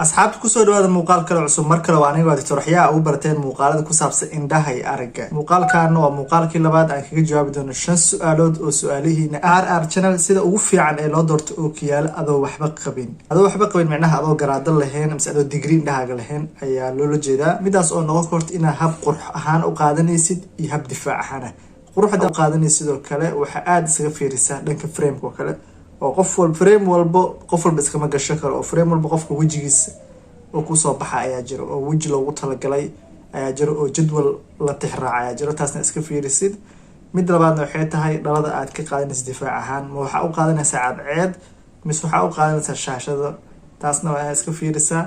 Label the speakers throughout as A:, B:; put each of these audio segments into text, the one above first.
A: asxaabta kusoo dhawaada muuqaal kale cusub mar kale waa aniga doctor u barteen muuqaalada ku saabsan indhaha iyo aragga. Muuqaalkan waa muuqaalkii labaad aan kaga jawaabi doono 5 su'aalood oo su'aalihiina RR channel sida ugu fiican ee loo doorto oo kiyaal adoo waxba qabin. Macnaha adoo garaado lahayn ama adoo degree indhahaaga lahayn ayaa loola jeedaa. Midaas oo noqon karto inaad hab qurux ahaan u qaadanaysid iyo hab difaac ahaan. Quruxda u qaadanaysid sidoo kale waxa aad isaga fiirisaa dhanka frame-ka kale. oo qof walba iskama gasho karo oo frame walba qofka wajigiisa oo ku soo baxa ayaa jiro oo waji loogu talagalay ayaa jiro oo jadwal la tixraac ayaa jiro taasna iska fiirisid. mid labaadna waxay tahay dhalada aad ka qaadanaysid difaac ahaan ma waxa u qaadanaysaa cadceed mise waxa u qaadanaysaa shaashada, taasna waa iska fiirisaa.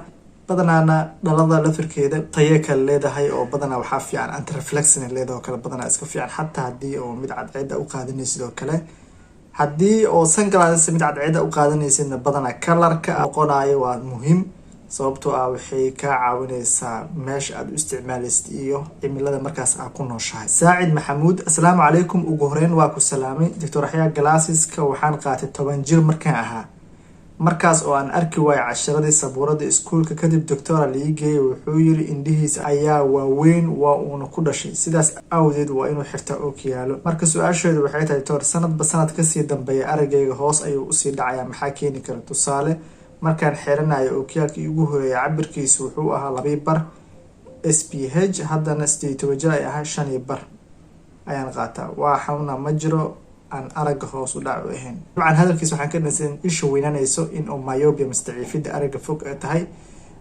A: badanaana dhalada lafirkeeda tayo kale leedahay oo badanaa waxaa fiican anti reflexing leedahay oo kale badanaa iska fiican xataa haddii oo mid cadceed u qaadanaysid oo kale. haddii oo sunglasses mid cadceed u qaadanaysidna badanaa colorka noqonayo waa muhiim sababtoo ah waxay ka caawinaysaa meesha aad u isticmaalaysid iyo cimilada markaas aad ku nooshahay. Saacid Maxamuud, assalaamu calaykum. ugu horeyn waa ku salaamay Dr. Glasses-ka waxaan qaatay 10 jir markaan ahaa. markaas oo aan arki waayay casharadii sabuurada iskuulka kadib doctora liigay wuxuu yiri indhihiisa ayaa waaweyn waa uuna ku dhashay sidaas awdeed waa inuu xirtaa oo kiyaalo. marka su-aasheedu waxay tahay doctor sanadba sanad kasii dambeeya araggayga hoos ayuu usii dhacayaa maxaa keeni kara? tusaale markaan xiranayo oo kiyaalkii ugu horeeyay cabirkiisu wuxuu ahaa 2 bar SPH haddana 18 jir ay ahaa 5 bar ayaan qaataa waa xanuuna ma jiro aan aragga hoos u dhac ahayn. dabcan hadalkiisa waxaan ka dhansan isha weynanayso in oo myopia mustaciifida aragga fog ay tahay.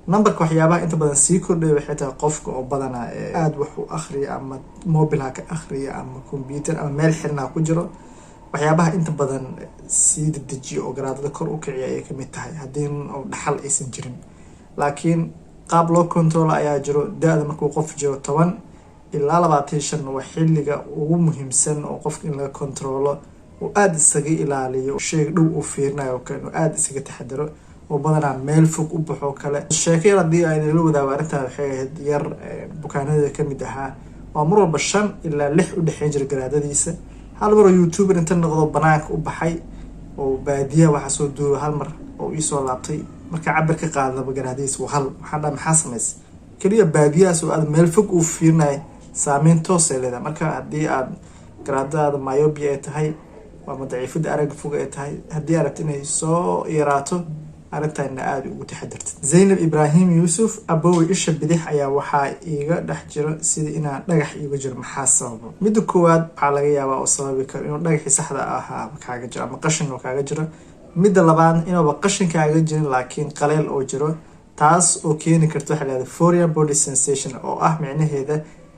A: numberka waxyaabaha inta badan sii kordhaya waxay tahay qofka oo badanaa aad wax u akhriya ama mobile ka akhriya ama computer ama meel xirnaa ku jiro waxyaabaha inta badan sii dedejiyo oo garaadada kor u kiciya ay kamid tahay haddii oo dhaxal aysan jirin. laakiin qaab loo control ayaa jiro. da-da markuu qof jiro 10 ilaa 25 waa xilliga ugu muhiimsan oo qofka in laga controlo oo aad isaga ilaaliyo shay dhow u fiirnayo kale oo aad isaga taxadaro oo badanaa meel fog u baxo kale. sheekay haddii ay la wadaago arrintaa waxay ahayd yar bukaanada kamid ahaa waa mar walba 5 ilaa 6 u dhexeyn jira garaadadiisa. hal mar oo youtuber inta noqdo banaanka u baxay oo baadiya waxa soo duuba hal mar oo ii soo laabtay marka cabir ka qaadaba garaadadiisa waa hal waxaan dhaa maxaa samaysay kaliya baadiyaas oo aad meel fog u fiirnayo saameyn toos ay leedahay. marka haddii aad garaadada myopia ay tahay waa madaciifada aragga fog ay tahay haddii aad rabto inay soo yaraato arrintaana aad ugu taxadartid. Zainab Ibrahim Yusuf, abowey isha bidix ayaa waxaa iiga dhex jiro sida inaan dhagax iiga jiro maxaa sababa? midda koowaad waxaa laga yaabaa oo sababi karo inuu dhagaxii saxda ahaa kaaga jiro ama qashin oo kaaga jiro. midda labaad inuuba qashin kaaga jirin laakiin qaleel oo jiro taas oo keeni karta waxa la yiraahdo foreign body sensation oo ah micnaheeda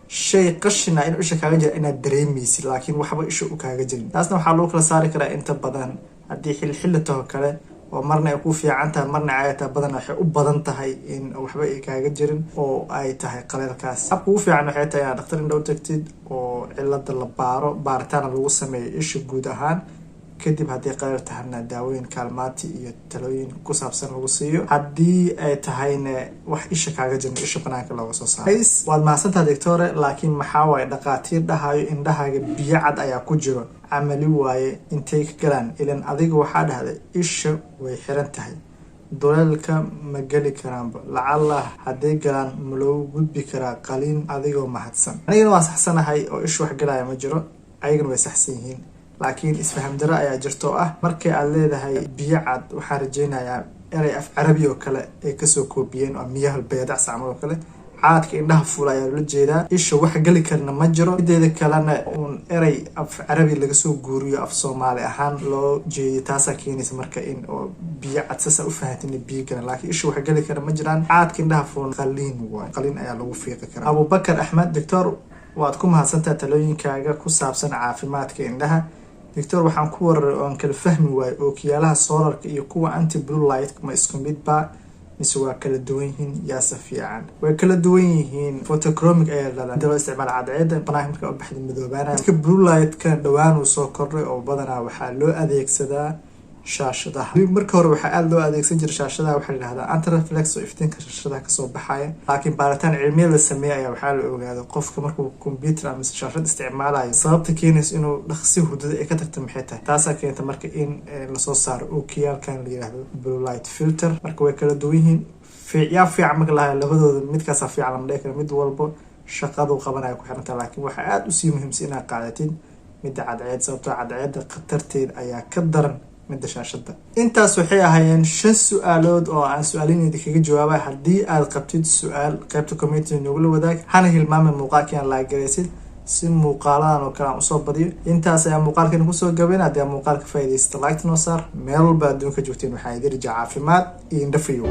A: shay qashina in isha kaaga jira inaad dareemaysid laakiin waxba isha u kaaga jirin. taasna waxaa loo kala saari karaa inta badan haddii xilli kale oo marna ay ku fiican tahay marna ay tahay badan waxay u badan tahay in waxba ay kaaga jirin oo ay tahay qaleelkaas. habka ugu fiican waxay tahay inaad dhakhtar indho u tagtid oo cilada la baaritaan lagu sameeyo isha guud ahaan kadib haddii qaleel tahayna daawooyin kaalmaati iyo talooyin ku saabsan lagu siiyo. haddii ay tahayna wax isha kaaga jirin isha banaanka looga soo saaro. waad mahadsantahay doctore laakiin maxaa waaye dhaqaatiir dhahayo indhahaaga biyo cad ayaa ku jiro camali waaye intay ka galaan ilan adiga waxaa dhahday isha way xiran tahay duleelka ma geli karaanba lacala hadday galaan ma loogu gudbi karaa qaliin adigoo mahadsan. anigana waa saxsanahay oo isha wax galaya ma jiro ayagana way saxsan yihiin laakiin isfaham daro ayaa jirto oo ah markay aad leedahay biyo cad waxaan rajaynayaa erey af carabi oo kale ay kasoo koobiyeen oo miyaha beedac sacmal oo kale caadka indhaha fuula ayaa loola jeedaa. isha wax gali karna ma jiro mideeda kalena uun erey af carabi laga soo guuriyo af soomaali ahaan loo jeediyo taasaa keenaysa marka in oo biyo cad sasa u fahantin biyo galan laakiin isha wax gali karna ma jiraan. caadka indhaha fuula qaliin waay qaliin ayaa lagu fiiqi karaa. Abubakar Axmed, doctor waad ku mahadsantahay talooyinkaaga ku saabsan caafimaadka indhaha. doctor waxaan ku wararay oon kala fahmi waayo oo kiyaalaha solarka iyo kuwa anti blue light ma isku midba mise waa kala duwan yihiin yaasa fiican? way kala duwan yihiin. photochromic ayaa ladhadaa loo isticmaala cadceeda banaanka marka u baxda madoobaanaya. dadka blue light ka dhawaan uu soo kordhay oo badanaa waxaa loo adeegsadaa shaashadaha. marka hore waxaa aad loo adeegsan jiray shaashadaha waxaa la yidhahdaa anti-reflex oo iftiinka shaashadaha kasoo baxaya laakiin baaritaan cilmiya la sameeyay ayaa waxaa la ogaaday qofka markuu computer ama shaashad isticmaalayo sababta keenaysa inuu dhaqsi hurdada ay ka tagto maxay tahay. taasaa keenta marka in lasoo saaro oo kiyaalkan la yidhaahdo blue light filter. marka way kala duwan yihiin yaa fiican marka lahaa labadooda midkaasa fiican lama dhihi karo, mid walbo shaqadu qabanaya ku xirantaha. laakiin waxaa aada usii muhiimsan inaad qaadatid midda cadceed, sababtoo cadceedda khatarteed ayaa ka daran midda shaashada. intaas waxay ahaayeen 5 su-aalood oo aan su-aalinayda kaga jawaabay. haddii aad qabtid su-aal qaybta community noogula wadaag, hana hilmaamin muuqaalkii aan laagaraysid si muuqaaladan oo kale aan usoo badiyo. intaas ayaa muuqaalkan kusoo gabayn. haddii aad muuqaalka faa'iidaysta like noo saar. meel walba adduunka joogteen waxaa idin rajaa caafimaad iyo indhafiyo.